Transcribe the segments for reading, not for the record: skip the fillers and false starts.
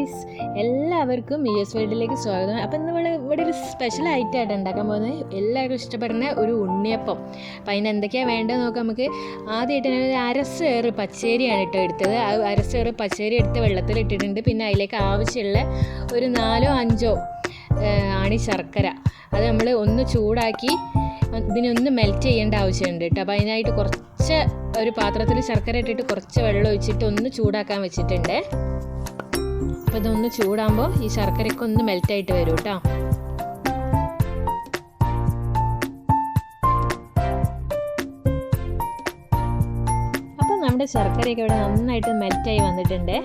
Guys, എല്ലാവർക്കും US വേൾഡിലേക്ക് സ്വാഗതം. അപ്പം ഇന്ന് ഇവിടെ ഒരു സ്പെഷ്യൽ ഐറ്റമായിട്ട് ഉണ്ടാക്കാൻ പോകുന്നത് എല്ലാവർക്കും ഇഷ്ടപ്പെടുന്ന ഒരു ഉണ്ണിയപ്പം. അപ്പം അതിന് എന്തൊക്കെയാണ് വേണ്ടത് നോക്കാം. നമുക്ക് ആദ്യമായിട്ട് ഞാൻ ഒരു അരസേറ് പച്ചരിയാണ് എടുത്തത്. ആ അരസേറ് പച്ചരി എടുത്ത് വെള്ളത്തിലിട്ടിട്ടുണ്ട്. പിന്നെ അതിലേക്ക് ആവശ്യമുള്ള ഒരു 4-5 ആണി ശർക്കര. അത് നമ്മൾ ഒന്ന് ചൂടാക്കി ഇതിനൊന്ന് മെൽറ്റ് ചെയ്യേണ്ട ആവശ്യമുണ്ട് കേട്ടോ. അപ്പോൾ അതിനായിട്ട് കുറച്ച് ഒരു പാത്രത്തിൽ ശർക്കര ഇട്ടിട്ട് കുറച്ച് വെള്ളം ഒഴിച്ചിട്ട് ഒന്ന് ചൂടാക്കാൻ വെച്ചിട്ടുണ്ട്. അപ്പോൾ ഇതൊന്ന് ചൂടാകുമ്പോൾ ഈ ശർക്കരയ്ക്ക് ഒന്ന് മെൽറ്റായിട്ട് വരും കേട്ടോ. അപ്പോൾ നമ്മുടെ ശർക്കരയൊക്കെ ഇവിടെ നന്നായിട്ട് മെൽറ്റായി വന്നിട്ടുണ്ട്.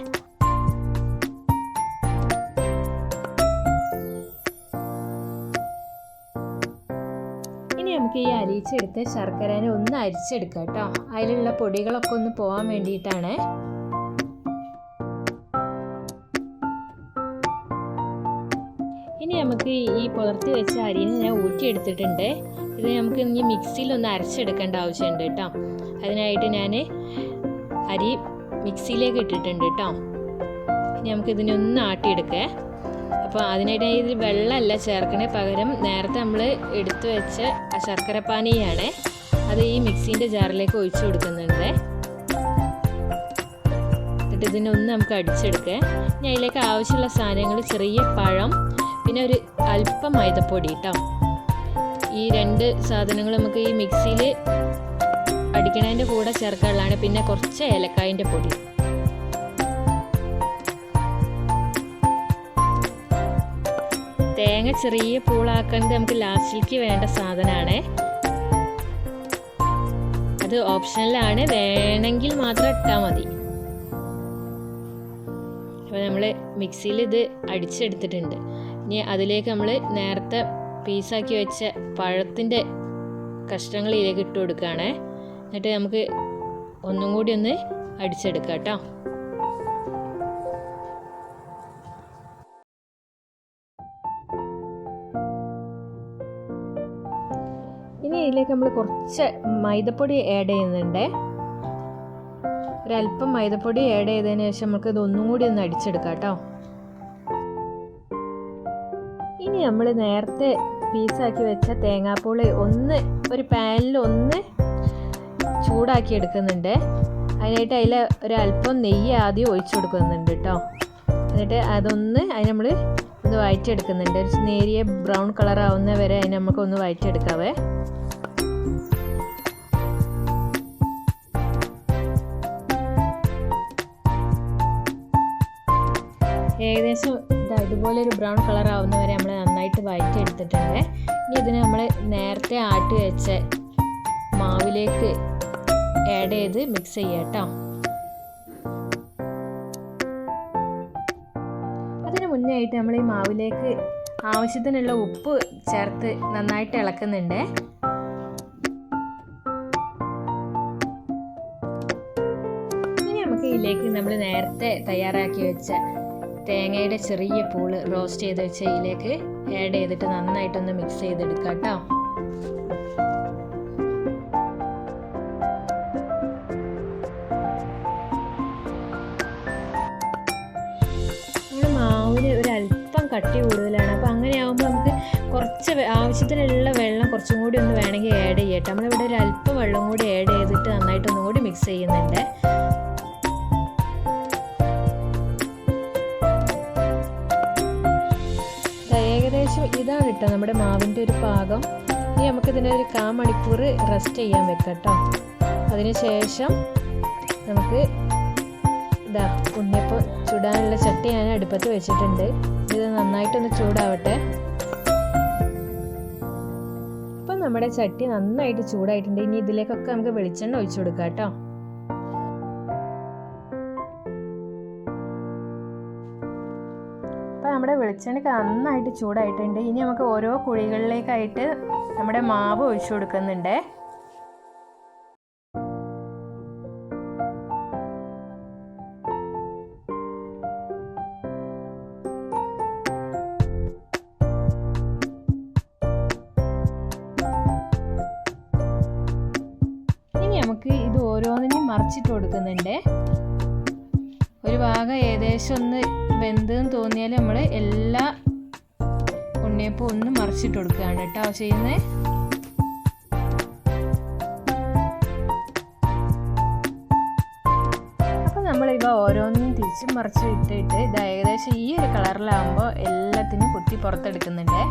നമുക്ക് ഈ അരിച്ചെടുത്ത് ശർക്കരനെ ഒന്ന് അരിച്ചെടുക്കാം കേട്ടോ. അതിലുള്ള പൊടികളൊക്കെ ഒന്ന് പോകാൻ വേണ്ടിയിട്ടാണ്. ഇനി നമുക്ക് ഈ പുലർത്തി വെച്ച അരിനെ ഞാൻ ഊറ്റിയെടുത്തിട്ടുണ്ട്. ഇത് നമുക്ക് ഇനി മിക്സിയിൽ ഒന്ന് അരച്ചെടുക്കേണ്ട ആവശ്യമുണ്ട് കേട്ടോ. അതിനായിട്ട് ഞാൻ അരി മിക്സിയിലേക്ക് ഇട്ടിട്ടുണ്ട് കേട്ടോ. ഇനി നമുക്കിതിനെ ഒന്ന് ആട്ടിയെടുക്കേ. അപ്പോൾ അതിനായിട്ട് ഇതിൽ വെള്ളമല്ല ചേർക്കണേ, പകരം നേരത്തെ നമ്മൾ എടുത്തു വെച്ച ആ ശർക്കര പാനിയാണ് അത് ഈ മിക്സീൻ്റെ ജാറിലേക്ക് ഒഴിച്ചു കൊടുക്കുന്നുണ്ട്. എന്നിട്ട് ഇതിനൊന്ന് നമുക്ക് അടിച്ചെടുക്കുക. ഇനി അതിലേക്ക് ആവശ്യമുള്ള സാധനങ്ങൾ ചെറിയ പഴം, പിന്നെ ഒരു അല്പം മൈദപ്പൊടി കേട്ടോ. ഈ 2 സാധനങ്ങൾ നമുക്ക് ഈ മിക്സിയിൽ അടിക്കണതിൻ്റെ കൂടെ ചേർക്കാനുള്ളതാണ്. പിന്നെ കുറച്ച് ഏലക്കായൻ്റെ പൊടി. തേങ്ങ ചെറിയ പൂളാക്കുന്നത് നമുക്ക് ലാസ്റ്റിലേക്ക് വേണ്ട സാധനമാണ്. അത് ഓപ്ഷണലാണ്, വേണമെങ്കിൽ മാത്രം ഇട്ടാൽ മതി. അപ്പോൾ നമ്മൾ മിക്സിയിൽ ഇത് അടിച്ചെടുത്തിട്ടുണ്ട്. ഇനി അതിലേക്ക് നമ്മൾ നേരത്തെ പീസാക്കി വെച്ച പഴത്തിൻ്റെ കഷ്ണങ്ങൾ ഇതിലേക്ക് ഇട്ട് കൊടുക്കുകയാണ്. എന്നിട്ട് നമുക്ക് ഒന്നും കൂടി ഒന്ന് അടിച്ചെടുക്കാം കേട്ടോ. ഇനി ഇതിലേക്ക് നമ്മൾ കുറച്ച് മൈദപ്പൊടി ആഡ് ചെയ്യുന്നുണ്ട്. ഒരല്പം മൈദപ്പൊടി ആഡ് ചെയ്തതിന് ശേഷം നമുക്ക് ഇതൊന്നും കൂടി ഒന്ന് അടിച്ചെടുക്കാം കേട്ടോ. ഇനി നമ്മൾ നേരത്തെ പീസാക്കി വെച്ച തേങ്ങാപ്പൂളി ഒരു പാനിൽ ഒന്ന് ചൂടാക്കി എടുക്കുന്നുണ്ട്. അതിനായിട്ട് അതിൽ ഒരല്പം നെയ്യ് ആദ്യം ഒഴിച്ചു കൊടുക്കുന്നുണ്ട് കേട്ടോ. എന്നിട്ട് അതിന് നമ്മൾ ഒന്ന് വഴറ്റിയെടുക്കുന്നുണ്ട്. ഒരു നേരിയ ബ്രൗൺ കളർ ആവുന്ന വരെ അതിന് നമുക്കൊന്ന് വഴറ്റിയെടുക്കാവേ. ഏകദേശം ഇതുപോലെ ഒരു ബ്രൗൺ കളർ ആവുന്ന വരെ നമ്മൾ നന്നായിട്ട് വഴറ്റിയെടുത്തിട്ടുണ്ട്. ഇനി ഇതിന് നമ്മൾ നേരത്തെ ആട്ടി വെച്ച മാവിലേക്ക് ആഡ് ചെയ്ത് മിക്സ് ചെയ്യാം കേട്ടോ. അതിന് മുന്നേ ആയിട്ട് നമ്മൾ ഈ മാവിലേക്ക് ആവശ്യത്തിനുള്ള ഉപ്പ് ചേർത്ത് നന്നായിട്ട് ഇളക്കുന്നുണ്ട്. ഇനി നമുക്ക് ഇതിലേക്ക് നമ്മൾ നേരത്തെ തയ്യാറാക്കി വെച്ച തേങ്ങയുടെ ചെറിയ പൂള് റോസ്റ്റ് ചെയ്ത് വെച്ച ഇതിലേക്ക് ആഡ് ചെയ്തിട്ട് നന്നായിട്ടൊന്ന് മിക്സ് ചെയ്തെടുക്കാം കേട്ടോ. മാവിന് ഒരല്പം കട്ടി കൂടുതലാണ്. അപ്പോൾ അങ്ങനെ ആകുമ്പോൾ നമുക്ക് കുറച്ച് ആവശ്യത്തിനുള്ള വെള്ളം കുറച്ചും കൂടി ഒന്ന് വേണമെങ്കിൽ ആഡ് ചെയ്യട്ടെ. നമ്മളിവിടെ ഒരു അല്പം വെള്ളം കൂടി ആഡ് ചെയ്തിട്ട് നന്നായിട്ടൊന്നും കൂടി മിക്സ് ചെയ്യുന്നുണ്ട്. ഏകദേശം ഇതാണ് കേട്ടോ നമ്മുടെ മാവിൻ്റെ ഒരു പാകം. ഇനി നമുക്കിതിനെ ഒരു 1/4 മണിക്കൂർ റെസ്റ്റ് ചെയ്യാൻ വെക്കാം കേട്ടോ. അതിനുശേഷം നമുക്ക് ഉണ്ണിയപ്പം ചുടാനുള്ള ചട്ടി ഞാൻ അടുപ്പത്ത് വെച്ചിട്ടുണ്ട്. ഇത് നന്നായിട്ടൊന്ന് ചൂടാവട്ടെ. അപ്പം നമ്മുടെ ചട്ടി നന്നായിട്ട് ചൂടായിട്ടുണ്ട്. ഇനി ഇതിലേക്കൊക്കെ നമുക്ക് വെളിച്ചെണ്ണ ഒഴിച്ചു കൊടുക്കാം കേട്ടോ. അപ്പോൾ നമ്മുടെ വെളിച്ചെണ്ണ നന്നായിട്ട് ചൂടായിട്ടുണ്ട്. ഇനി നമുക്ക് ഓരോ കുഴികളിലേക്കായിട്ട് നമ്മുടെ മാവ് ഒഴിച്ചു കൊടുക്കുന്നുണ്ട്. ഇനി നമുക്ക് ഇത് ഓരോന്നിനും മറിച്ചിട്ട് കൊടുക്കുന്നുണ്ട്. ഒരു ഭാഗം ഏകദേശം ഒന്ന് വെന്തെന്ന് തോന്നിയാൽ നമ്മൾ എല്ലാ ഉണ്ണിയപ്പം ഒന്ന് മറിച്ചിട്ട് കൊടുക്കുകയാണ് കേട്ടോ ചെയ്യുന്നത്. അപ്പം നമ്മളിവ ഓരോന്നും തിരിച്ച് മറിച്ച് ഇട്ടിട്ട് ഇത് ഏകദേശം ഈ ഒരു കളറിലാകുമ്പോൾ എല്ലാത്തിനും കുത്തി പുറത്തെടുക്കുന്നുണ്ട്.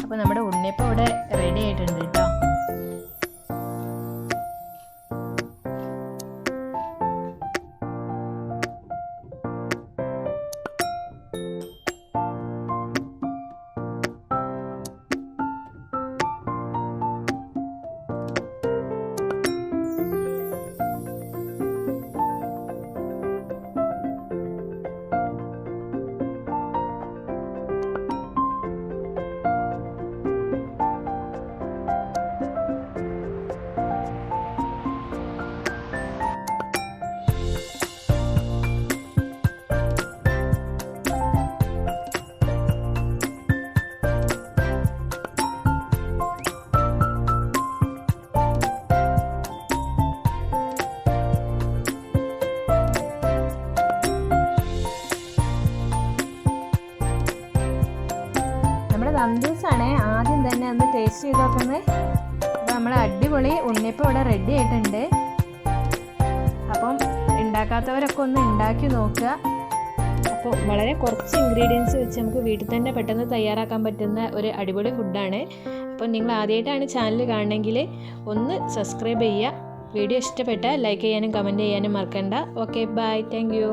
അപ്പോൾ നമ്മുടെ ഉണ്ണിയപ്പം ഇവിടെ റെഡി ആയിട്ടുണ്ട് കേട്ടോ. നന്ദൂസാണ് ആദ്യം തന്നെ ഒന്ന് ടേസ്റ്റ് ചെയ്ത് നോക്കുന്നത്. അപ്പോൾ നമ്മൾ അടിപൊളി ഉണ്ണിയപ്പം ഇവിടെ റെഡി ആയിട്ടുണ്ട്. അപ്പം ഉണ്ടാക്കാത്തവരൊക്കെ ഒന്ന് ഉണ്ടാക്കി നോക്കുക. അപ്പോൾ വളരെ കുറച്ച് ഇൻഗ്രീഡിയൻസ് വെച്ച് നമുക്ക് വീട്ടിൽ തന്നെ പെട്ടെന്ന് തയ്യാറാക്കാൻ പറ്റുന്ന ഒരു അടിപൊളി ഫുഡാണ്. അപ്പോൾ നിങ്ങൾ ആദ്യമായിട്ടാണ് ചാനൽ കാണണമെങ്കിൽ ഒന്ന് സബ്സ്ക്രൈബ് ചെയ്യുക. വീഡിയോ ഇഷ്ടപ്പെട്ടാൽ ലൈക്ക് ചെയ്യാനും കമൻറ്റ് ചെയ്യാനും മറക്കണ്ട. Okay, bye, thank U.